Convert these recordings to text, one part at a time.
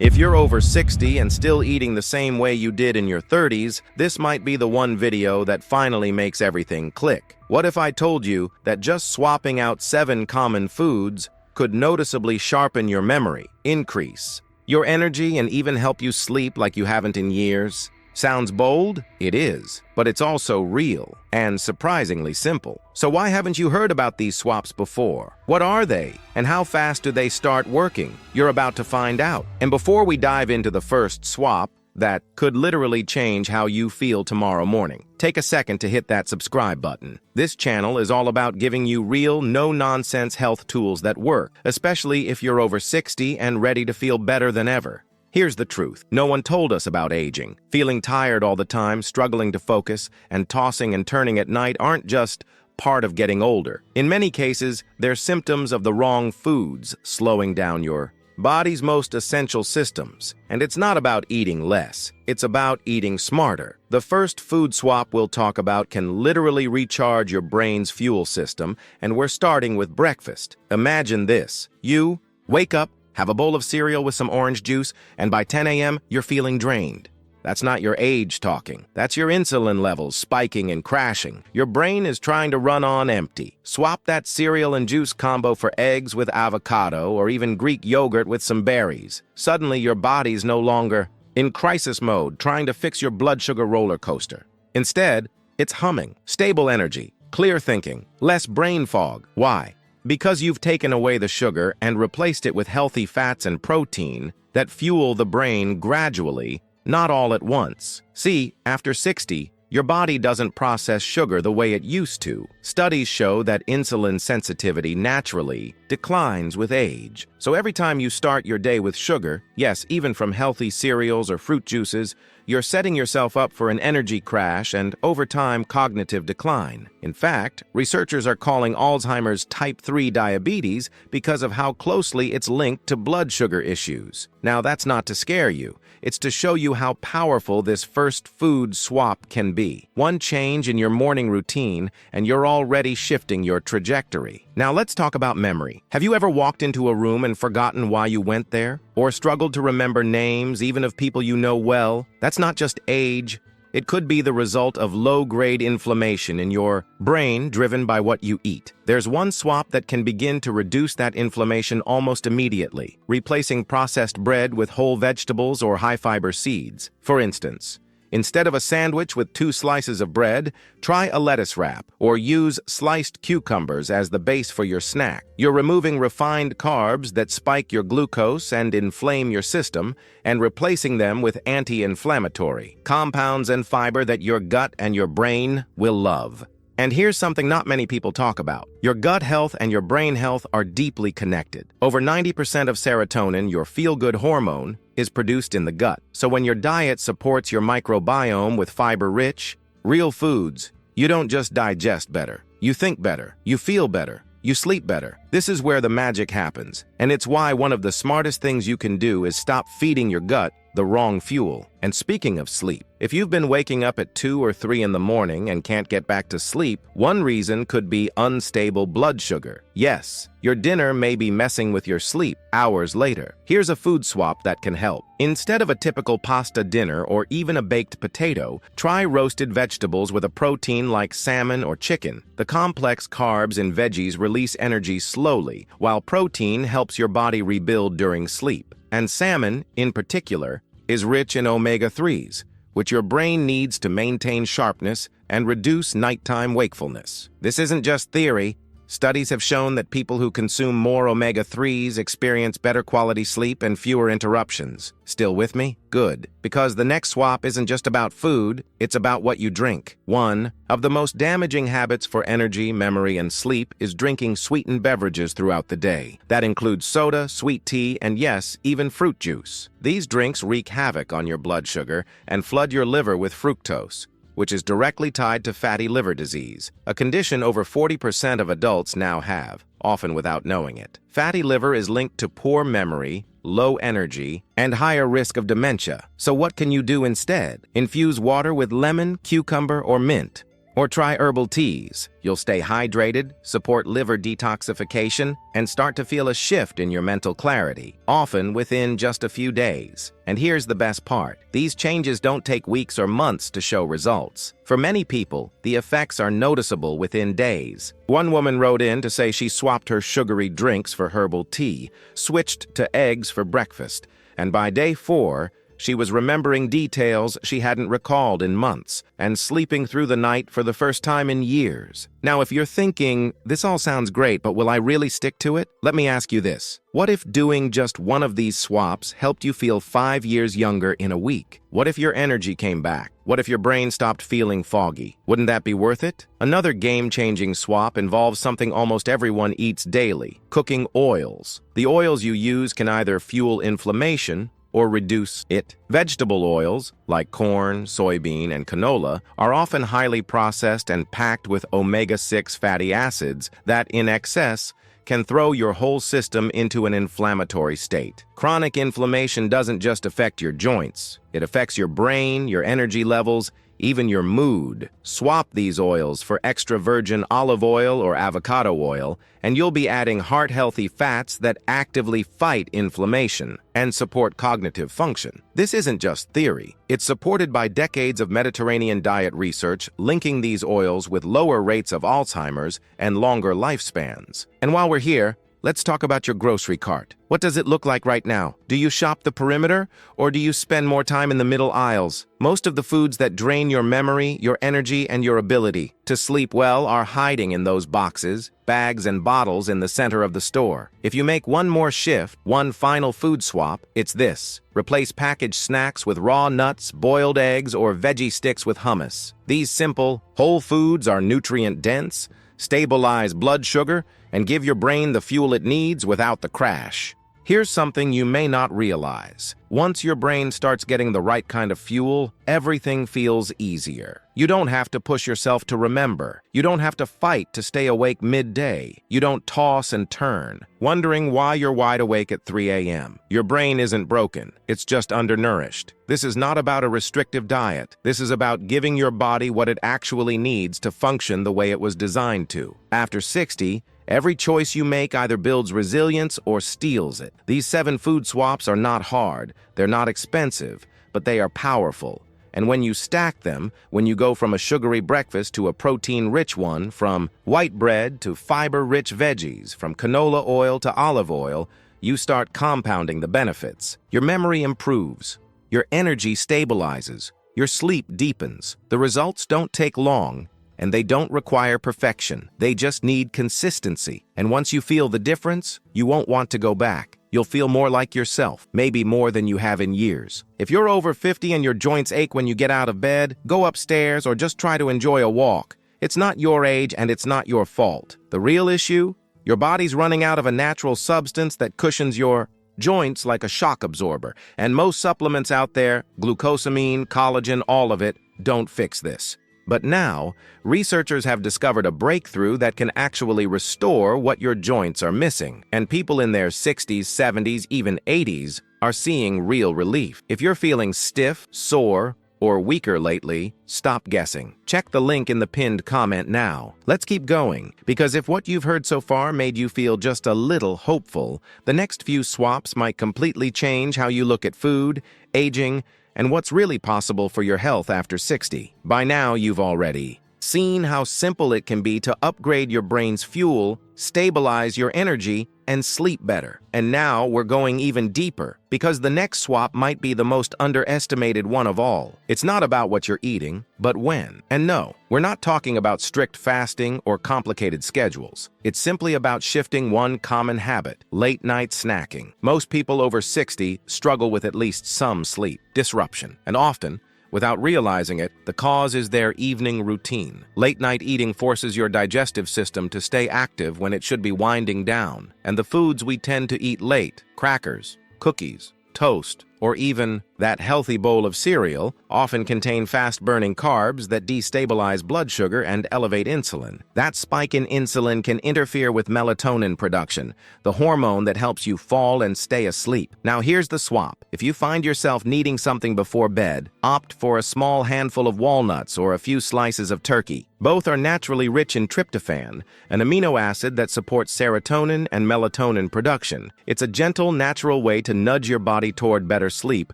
If you're over 60 and still eating the same way you did in your 30s, this might be the one video that finally makes everything click. What if I told you that just swapping out 7 common foods could noticeably sharpen your memory, increase your energy, and even help you sleep like you haven't in years? Sounds bold? It is, but it's also real and surprisingly simple. So why haven't you heard about these swaps before? What are they, and how fast do they start working? You're about to find out. And before we dive into the first swap that could literally change how you feel tomorrow morning, take a second to hit that subscribe button. This channel is all about giving you real, no-nonsense health tools that work, especially if you're over 60 and ready to feel better than ever. Here's the truth. No one told us about aging. Feeling tired all the time, struggling to focus, and tossing and turning at night aren't just part of getting older. In many cases, they're symptoms of the wrong foods slowing down your body's most essential systems. And it's not about eating less. It's about eating smarter. The first food swap we'll talk about can literally recharge your brain's fuel system, and we're starting with breakfast. Imagine this. You wake up, have a bowl of cereal with some orange juice, and by 10 a.m., you're feeling drained. That's not your age talking. That's your insulin levels spiking and crashing. Your brain is trying to run on empty. Swap that cereal and juice combo for eggs with avocado or even Greek yogurt with some berries. Suddenly, your body's no longer in crisis mode, trying to fix your blood sugar roller coaster. Instead, it's humming, stable energy, clear thinking, less brain fog. Why? Because you've taken away the sugar and replaced it with healthy fats and protein that fuel the brain gradually, not all at once. See, after 60, your body doesn't process sugar the way it used to. Studies show that insulin sensitivity naturally declines with age. So every time you start your day with sugar, yes, even from healthy cereals or fruit juices, you're setting yourself up for an energy crash and, over time, cognitive decline. In fact, researchers are calling Alzheimer's type 3 diabetes because of how closely it's linked to blood sugar issues. Now, that's not to scare you. It's to show you how powerful this first food swap can be. One change in your morning routine, and you're already shifting your trajectory. Now let's talk about memory. Have you ever walked into a room and forgotten why you went there? Or struggled to remember names, even of people you know well? That's not just age. It could be the result of low-grade inflammation in your brain driven by what you eat. There's one swap that can begin to reduce that inflammation almost immediately, replacing processed bread with whole vegetables or high-fiber seeds. For instance, instead of a sandwich with 2 slices of bread, try a lettuce wrap or use sliced cucumbers as the base for your snack. You're removing refined carbs that spike your glucose and inflame your system and replacing them with anti-inflammatory compounds and fiber that your gut and your brain will love. And here's something not many people talk about. Your gut health and your brain health are deeply connected. Over 90% of serotonin, your feel-good hormone, is produced in the gut. So when your diet supports your microbiome with fiber-rich, real foods, you don't just digest better. You think better. You feel better. You sleep better. This is where the magic happens. And it's why one of the smartest things you can do is stop feeding your gut the wrong fuel. And speaking of sleep, if you've been waking up at 2 or 3 in the morning and can't get back to sleep, one reason could be unstable blood sugar. Yes, your dinner may be messing with your sleep hours later. Here's a food swap that can help. Instead of a typical pasta dinner or even a baked potato, try roasted vegetables with a protein like salmon or chicken. The complex carbs in veggies release energy slowly, while protein helps your body rebuild during sleep. And salmon, in particular, is rich in omega-3s, which your brain needs to maintain sharpness and reduce nighttime wakefulness. This isn't just theory. Studies have shown that people who consume more omega-3s experience better quality sleep and fewer interruptions. Still with me? Good. Because the next swap isn't just about food, it's about what you drink. One of the most damaging habits for energy, memory, and sleep is drinking sweetened beverages throughout the day. That includes soda, sweet tea, and yes, even fruit juice. These drinks wreak havoc on your blood sugar and flood your liver with fructose, which is directly tied to fatty liver disease, a condition over 40% of adults now have, often without knowing it. Fatty liver is linked to poor memory, low energy, and higher risk of dementia. So what can you do instead? Infuse water with lemon, cucumber, or mint. Or try herbal teas. You'll stay hydrated, support liver detoxification, and start to feel a shift in your mental clarity, often within just a few days. And here's the best part. These changes don't take weeks or months to show results. For many people, the effects are noticeable within days. One woman wrote in to say she swapped her sugary drinks for herbal tea, switched to eggs for breakfast, and by day 4, she was remembering details she hadn't recalled in months and sleeping through the night for the first time in years. Now, if you're thinking, this all sounds great, but will I really stick to it? Let me ask you this. What if doing just one of these swaps helped you feel 5 years younger in a week? What if your energy came back? What if your brain stopped feeling foggy? Wouldn't that be worth it? Another game-changing swap involves something almost everyone eats daily: cooking oils. The oils you use can either fuel inflammation or reduce it. Vegetable oils, like corn, soybean, and canola, are often highly processed and packed with omega-6 fatty acids that, in excess, can throw your whole system into an inflammatory state. Chronic inflammation doesn't just affect your joints. It affects your brain, your energy levels, even your mood. Swap these oils for extra virgin olive oil or avocado oil, and you'll be adding heart-healthy fats that actively fight inflammation and support cognitive function. This isn't just theory. It's supported by decades of Mediterranean diet research linking these oils with lower rates of Alzheimer's and longer lifespans. And while we're here, let's talk about your grocery cart. What does it look like right now? Do you shop the perimeter, or do you spend more time in the middle aisles? Most of the foods that drain your memory, your energy, and your ability to sleep well are hiding in those boxes, bags, and bottles in the center of the store. If you make one more shift, one final food swap, it's this. Replace packaged snacks with raw nuts, boiled eggs, or veggie sticks with hummus. These simple, whole foods are nutrient-dense, stabilize blood sugar, and give your brain the fuel it needs without the crash. Here's something you may not realize. Once your brain starts getting the right kind of fuel, everything feels easier. You don't have to push yourself to remember. You don't have to fight to stay awake midday. You don't toss and turn, wondering why you're wide awake at 3 a.m. Your brain isn't broken. It's just undernourished. This is not about a restrictive diet. This is about giving your body what it actually needs to function the way it was designed to. After 60, every choice you make either builds resilience or steals it. These 7 food swaps are not hard, they're not expensive, but they are powerful. And when you stack them, when you go from a sugary breakfast to a protein-rich one, from white bread to fiber-rich veggies, from canola oil to olive oil, you start compounding the benefits. Your memory improves, your energy stabilizes, your sleep deepens. The results don't take long, and they don't require perfection. They just need consistency. And once you feel the difference, you won't want to go back. You'll feel more like yourself, maybe more than you have in years. If you're over 50 and your joints ache when you get out of bed, go upstairs or just try to enjoy a walk. It's not your age and it's not your fault. The real issue? Your body's running out of a natural substance that cushions your joints like a shock absorber. And most supplements out there, glucosamine, collagen, all of it, don't fix this. But now, researchers have discovered a breakthrough that can actually restore what your joints are missing. And people in their 60s, 70s, even 80s are seeing real relief. If you're feeling stiff, sore, or weaker lately, stop guessing. Check the link in the pinned comment now. Let's keep going, because if what you've heard so far made you feel just a little hopeful, the next few swaps might completely change how you look at food, aging, and what's really possible for your health after 60. By now, you've already seen how simple it can be to upgrade your brain's fuel, stabilize your energy, and sleep better. And now we're going even deeper, because the next swap might be the most underestimated one of all. It's not about what you're eating, but when. And no, we're not talking about strict fasting or complicated schedules. It's simply about shifting one common habit: late-night snacking. Most people over 60 struggle with at least some sleep disruption, and often, without realizing it, the cause is their evening routine. Late-night eating forces your digestive system to stay active when it should be winding down, and the foods we tend to eat late, crackers, cookies, toast, or even that healthy bowl of cereal often contain fast-burning carbs that destabilize blood sugar and elevate insulin. That spike in insulin can interfere with melatonin production, the hormone that helps you fall and stay asleep. Now here's the swap. If you find yourself needing something before bed, opt for a small handful of walnuts or a few slices of turkey. Both are naturally rich in tryptophan, an amino acid that supports serotonin and melatonin production. It's a gentle, natural way to nudge your body toward better sleep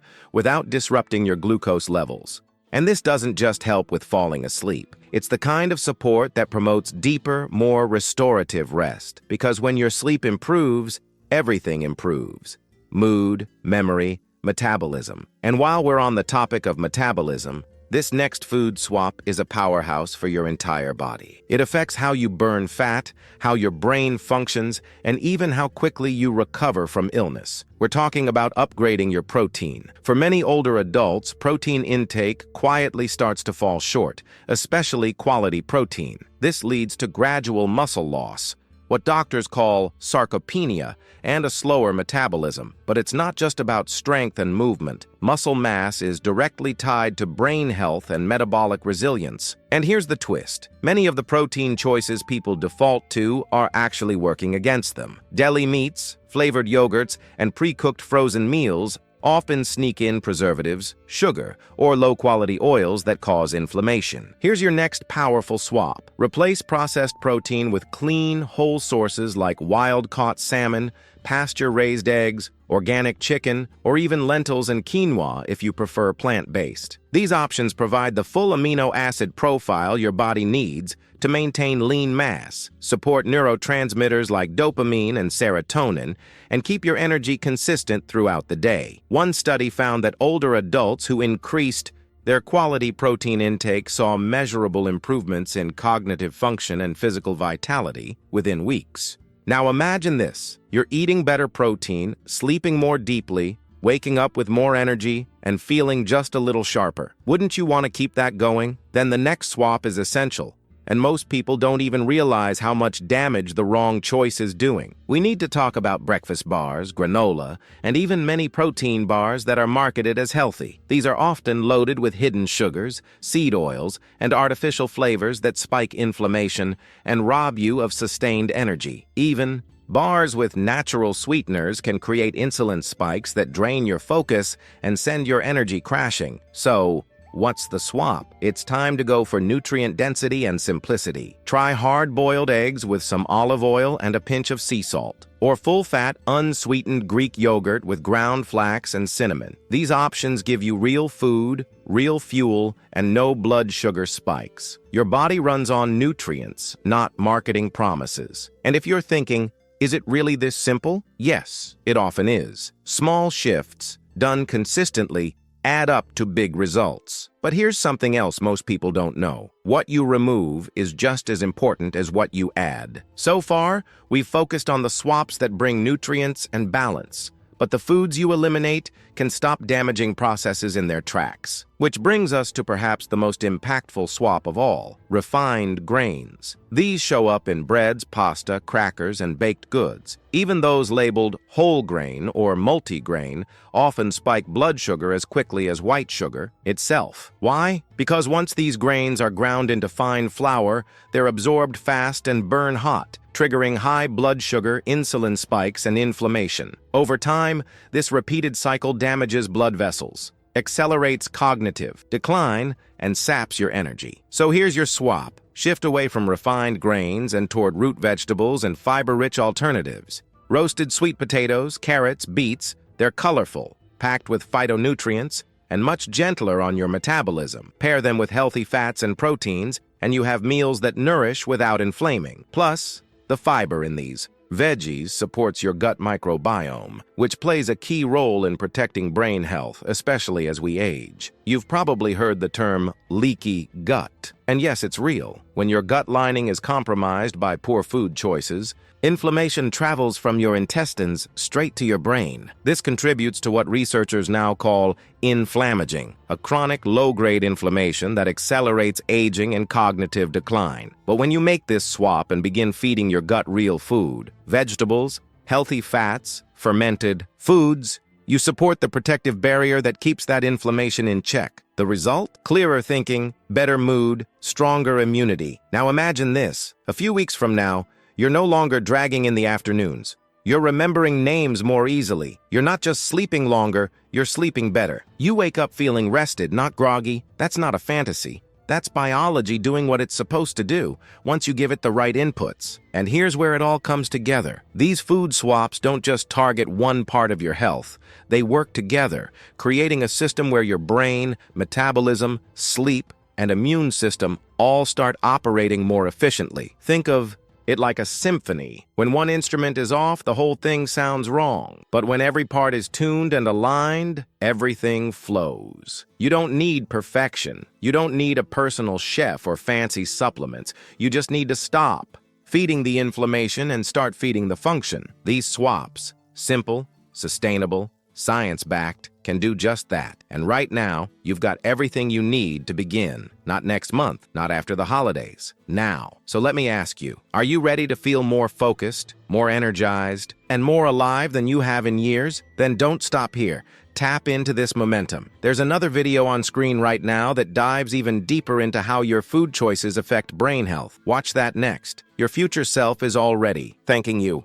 without disrupting your glucose levels. And this doesn't just help with falling asleep. It's the kind of support that promotes deeper, more restorative rest. Because when your sleep improves, everything improves. Mood, memory, metabolism. And while we're on the topic of metabolism, this next food swap is a powerhouse for your entire body. It affects how you burn fat, how your brain functions, and even how quickly you recover from illness. We're talking about upgrading your protein. For many older adults, protein intake quietly starts to fall short, especially quality protein. This leads to gradual muscle loss, what doctors call sarcopenia, and a slower metabolism. But it's not just about strength and movement. Muscle mass is directly tied to brain health and metabolic resilience. And here's the twist. Many of the protein choices people default to are actually working against them. Deli meats, flavored yogurts, and pre-cooked frozen meals often sneak in preservatives, sugar, or low-quality oils that cause inflammation. Here's your next powerful swap. Replace processed protein with clean, whole sources like wild-caught salmon, pasture-raised eggs, organic chicken, or even lentils and quinoa if you prefer plant-based. These options provide the full amino acid profile your body needs to maintain lean mass, support neurotransmitters like dopamine and serotonin, and keep your energy consistent throughout the day. One study found that older adults who increased their quality protein intake saw measurable improvements in cognitive function and physical vitality within weeks. Now imagine this. You're eating better protein, sleeping more deeply, waking up with more energy, and feeling just a little sharper. Wouldn't you want to keep that going? Then the next swap is essential, and most people don't even realize how much damage the wrong choice is doing. We need to talk about breakfast bars, granola, and even many protein bars that are marketed as healthy. These are often loaded with hidden sugars, seed oils, and artificial flavors that spike inflammation and rob you of sustained energy. Even bars with natural sweeteners can create insulin spikes that drain your focus and send your energy crashing. So, what's the swap? It's time to go for nutrient density and simplicity. Try hard-boiled eggs with some olive oil and a pinch of sea salt, or full-fat, unsweetened Greek yogurt with ground flax and cinnamon. These options give you real food, real fuel, and no blood sugar spikes. Your body runs on nutrients, not marketing promises. And if you're thinking, is it really this simple? Yes, it often is. Small shifts, done consistently, add up to big results. But here's something else most people don't know. What you remove is just as important as what you add. So far, we've focused on the swaps that bring nutrients and balance, but the foods you eliminate can stop damaging processes in their tracks. Which brings us to perhaps the most impactful swap of all, refined grains. These show up in breads, pasta, crackers, and baked goods. Even those labeled whole grain or multigrain often spike blood sugar as quickly as white sugar itself. Why? Because once these grains are ground into fine flour, they're absorbed fast and burn hot, triggering high blood sugar, insulin spikes, and inflammation. Over time, this repeated cycle damages blood vessels, accelerates cognitive decline, and saps your energy. So here's your swap. Shift away from refined grains and toward root vegetables and fiber-rich alternatives. Roasted sweet potatoes, carrots, beets, they're colorful, packed with phytonutrients, and much gentler on your metabolism. Pair them with healthy fats and proteins, and you have meals that nourish without inflaming. Plus, the fiber in these veggies supports your gut microbiome, which plays a key role in protecting brain health, especially as we age. You've probably heard the term leaky gut. And yes, it's real. When your gut lining is compromised by poor food choices, inflammation travels from your intestines straight to your brain. This contributes to what researchers now call inflammaging, a chronic low-grade inflammation that accelerates aging and cognitive decline. But when you make this swap and begin feeding your gut real food, vegetables, healthy fats, fermented foods, You support the protective barrier that keeps that inflammation in check. The result? Clearer thinking, better mood, stronger immunity. Now imagine this. A few weeks from now, you're no longer dragging in the afternoons. You're remembering names more easily. You're not just sleeping longer, you're sleeping better. You wake up feeling rested, not groggy. That's not a fantasy. That's biology doing what it's supposed to do, once you give it the right inputs. And here's where it all comes together. These food swaps don't just target one part of your health. They work together, creating a system where your brain, metabolism, sleep, and immune system all start operating more efficiently. Think of it like a symphony. When one instrument is off, the whole thing sounds wrong. But when every part is tuned and aligned, everything flows. You don't need perfection. You don't need a personal chef or fancy supplements. You just need to stop feeding the inflammation and start feeding the function. These swaps, simple, sustainable, science-backed, can do just that. And right now, you've got everything you need to begin. Not next month, not after the holidays. Now. So let me ask you, are you ready to feel more focused, more energized, and more alive than you have in years? Then don't stop here. Tap into this momentum. There's another video on screen right now that dives even deeper into how your food choices affect brain health. Watch that next. Your future self is already thanking you.